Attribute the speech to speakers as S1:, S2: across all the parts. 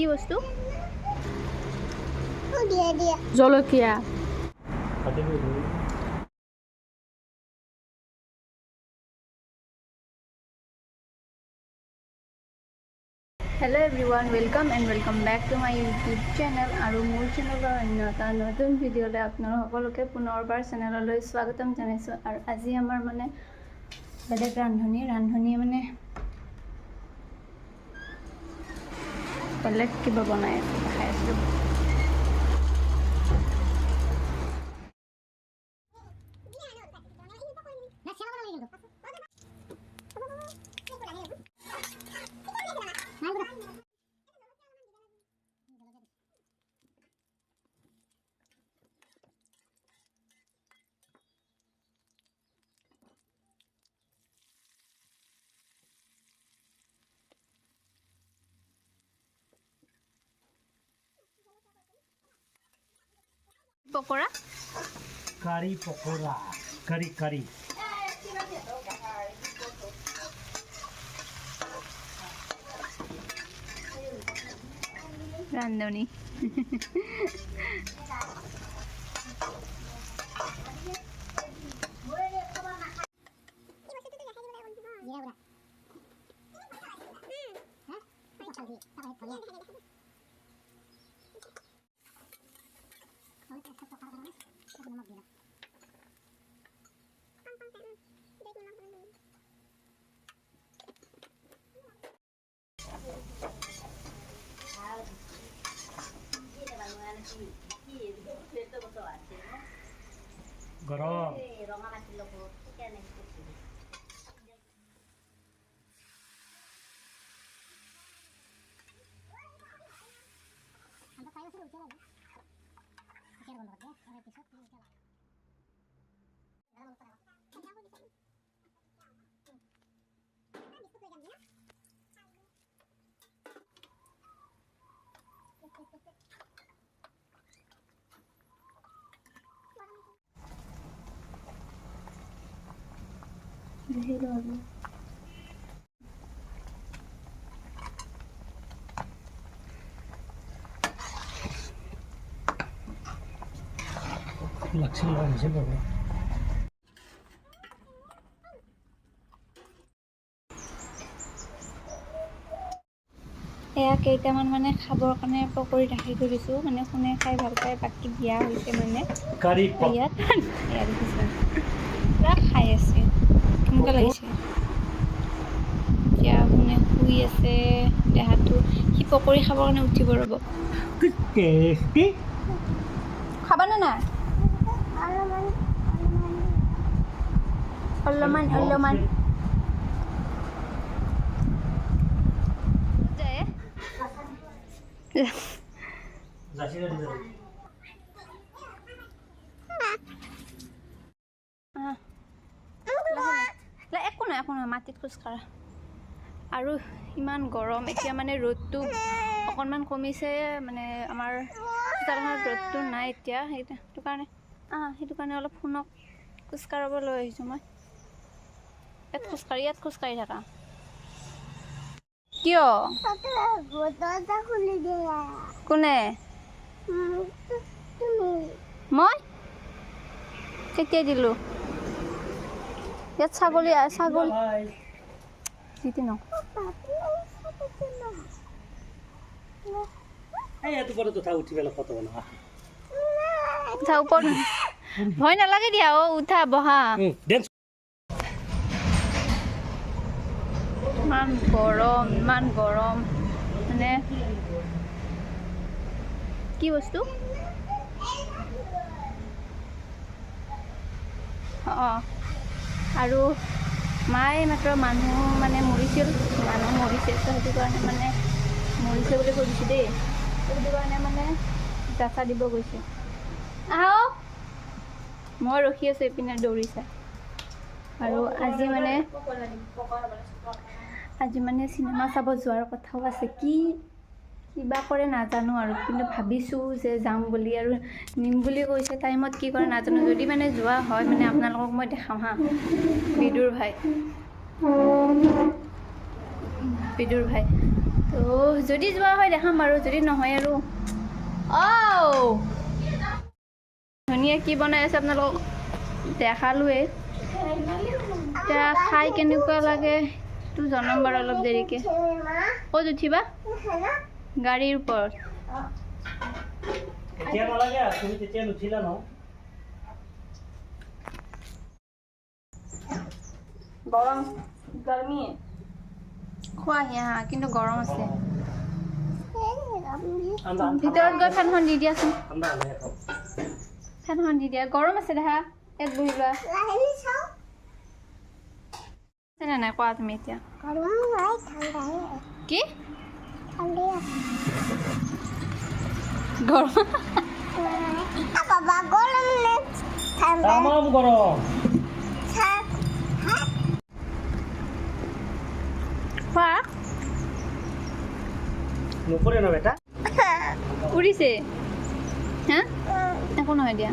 S1: কি বস্তু জলকীয়া hello everyone welcome and welcome back to my YouTube channel और मोर चैनल अन्य এটা নতুন ভিডিওলে আপনারা সকলোকে পুনৰবাৰ চেনেললৈ স্বাগতম জনাইছো আৰু আজি আমাৰ মানে বেলেগ ৰান্ধনী মানে বেলেগ কিবা বনাই খাই আছো पकोड़ा
S2: करी पकोड़ा करी करी
S1: रांधनी
S2: गरम लक्षण लगे बाबा
S1: এয়া কেইটামান মানে খাবৰ কাৰণে পকৰি ৰাখি থৈ দিছোঁ মানে কোনে খাই ভাল পায় বাকী দিয়া হৈছে মানে
S2: करी
S1: ইয়াত এয়া দেখিছোঁ পুৰা খাই আছে কেনেকুৱা লাগিছে এতিয়া কোনে শুই আছে দেহাটো সি পকৰি খাবৰ কাৰণে উঠিব ৰ'ব
S2: टेस्टी
S1: খাবানে নাই অলপমান একো নাই মাটিত খোজকাঢ়া আৰু ইমান গৰম এতিয়া মানে ৰ'দটো অকণমান কমিছে মানে আমাৰ চোতালখনত ৰ'দটো নাই এতিয়া সেইটো কাৰণে অলপ শুনক খোজকাঢ়িব লৈ আহিছোঁ মই ইয়াত খোজকাঢ়ি থাকা কিয় কোনে মই কেতিয়া দিলোঁ ইয়াত ছাগলী জিতি ন উঠা ওপৰত ভয় নালাগে দিয়া উঠা বহা ইমান গৰম মানে কি বস্তু আৰু মায়ে মাত্ৰ মানুহ মানে মৰিছিল সেইটো কাৰণে মানে মৰিছে বুলি কৈ দিছোঁ দেই সেইটো কাৰণে মানে যাচা দিব গৈছে আহক মই ৰখি আছোঁ এইপিনে দৌৰিছা আৰু আজি মানে চিনেমা চাব যোৱাৰ কথাও আছে কিবা কৰে নাজানো আৰু কিন্তু ভাবিছোঁ যে যাম বুলি আৰু নিম বুলি কৈছে টাইমত কি কৰে নাজানো যদি মানে যোৱা হয় মানে আপোনালোকক মই দেখাম হা বিদুৰ ভাই তো যদি যোৱা হয় দেখাম বাৰু, যদি নহয় আৰু ধুনীয়া কি বনাই আছে আপোনালোকক দেখালোৱে। এতিয়া খাই কেনেকুৱা লাগে সেইটো জনাম বাৰু অলপ দেৰিকে। ক'ত উঠিবা? গাড়ীৰ ওপৰত।
S2: এতিয়া নালাগে, তুমি তেতিয়া নুঠিলা ন?
S1: গৰম গৰমি খোৱাহি হা, কিন্তু গৰম আছে। ভিতৰত গৈ ফেনখন দি দিয়াচোন, ফেনখন দি দিয়া। গৰম আছে দেখা, ইয়াত বহি লোৱা। আছে নাই কোৱা তুমি এতিয়া? কি গৰম?
S2: তামাম গৰম।
S1: খোৱা
S2: নপৰে ন বেটা?
S1: উৰিছে হা, একো নহয় দিয়া।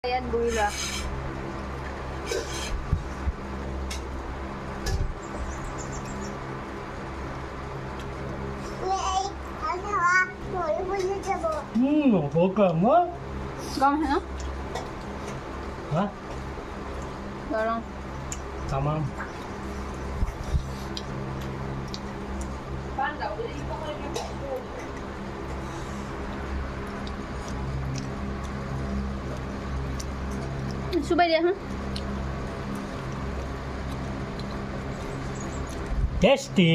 S1: ইয়াত বহি লোৱা।
S2: গৰম
S1: গৰম আছে ন?
S2: হা?
S1: গৰম
S2: তামাম।
S1: চুবাই দিয়া হা।
S2: টেষ্টি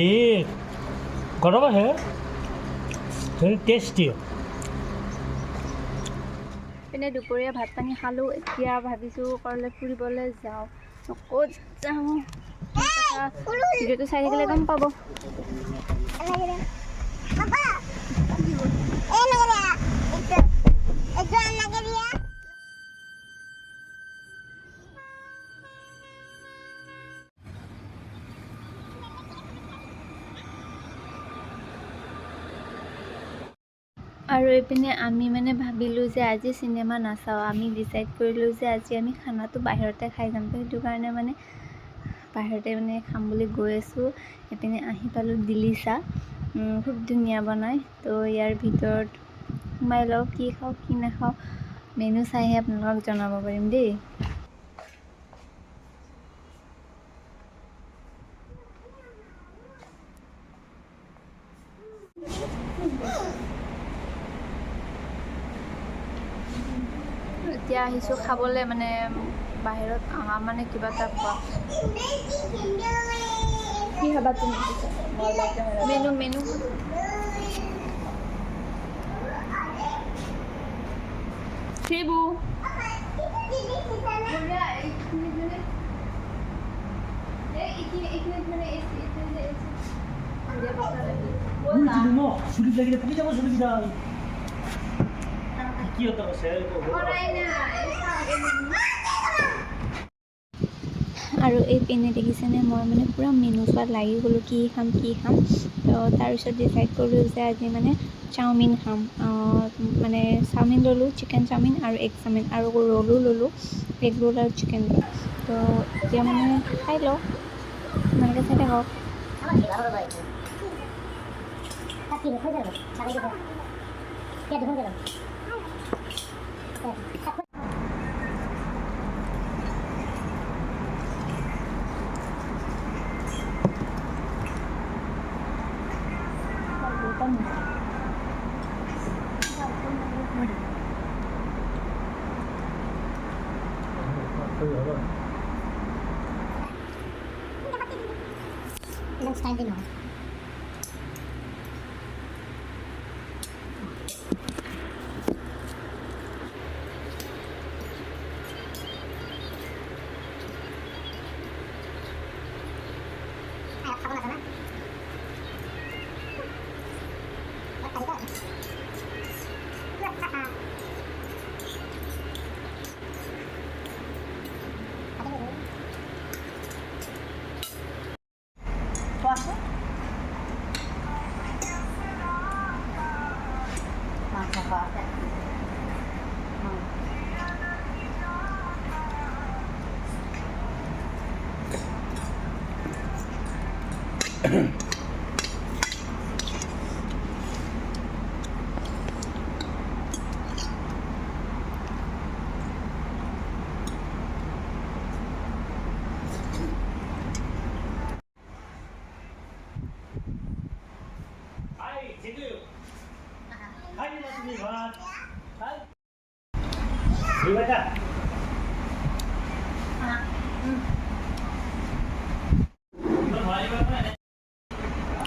S2: গৰম আছে, টেষ্টি।
S1: পিনে দুপৰীয়া ভাত পানী খালোঁ। এতিয়া ভাবিছোঁ ক'ৰবালৈ ফুৰিবলৈ যাওঁ। ক'ত যাওঁ ভিডিঅ'টো চাই থাকিলে গম পাব। আৰু এইপিনে আমি মানে ভাবিলোঁ যে আজি চিনেমা নাচাওঁ। আমি ডিচাইড কৰিলোঁ যে আজি আমি খানাটো বাহিৰতে খাই যাম। তো সেইটো কাৰণে মানে বাহিৰতে মানে খাম বুলি গৈ আছোঁ। এইপিনে আহি পালোঁ দিলিচা, খুব ধুনীয়া বনায়। তো ইয়াৰ ভিতৰত সোমাই লওঁ, কি খাওঁ কি নাখাওঁ মেনু চাইহে আপোনালোকক জনাব পাৰিম দেই। এতিয়া আহিছোঁ খাবলৈ, মানে বাহিৰত মানে কিবা এটা খোৱা। কি খাবা তুমি? মেনু মেনু সেইবু
S2: চুলি লাগিলে পকি যাব, চুলিকেইটা কি হতে আছে।
S1: আৰু এই পিনে দেখিছেনে, মই মানে পূৰা মেনু চোৱাত লাগি গ'লোঁ, কি খাম কি খাম। তো তাৰপিছত ডিচাইড কৰিলোঁ যে আজি মানে চাওমিন খাম। মানে চাওমিন ল'লোঁ, চিকেন চাওমিন আৰু এগ চাওমিন, আৰু ৰ'লো ল'লোঁ, এগ ৰোল আৰু চিকেন ৰোল। তো এতিয়া মানে খাই লওঁ, আপোনালোকে চাই থাকক।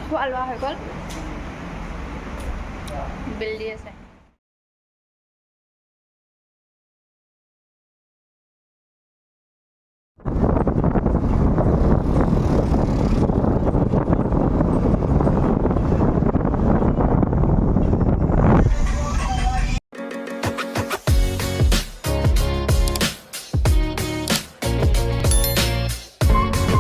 S1: খোৱা লোৱা হৈ গ'ল বিল দি আছে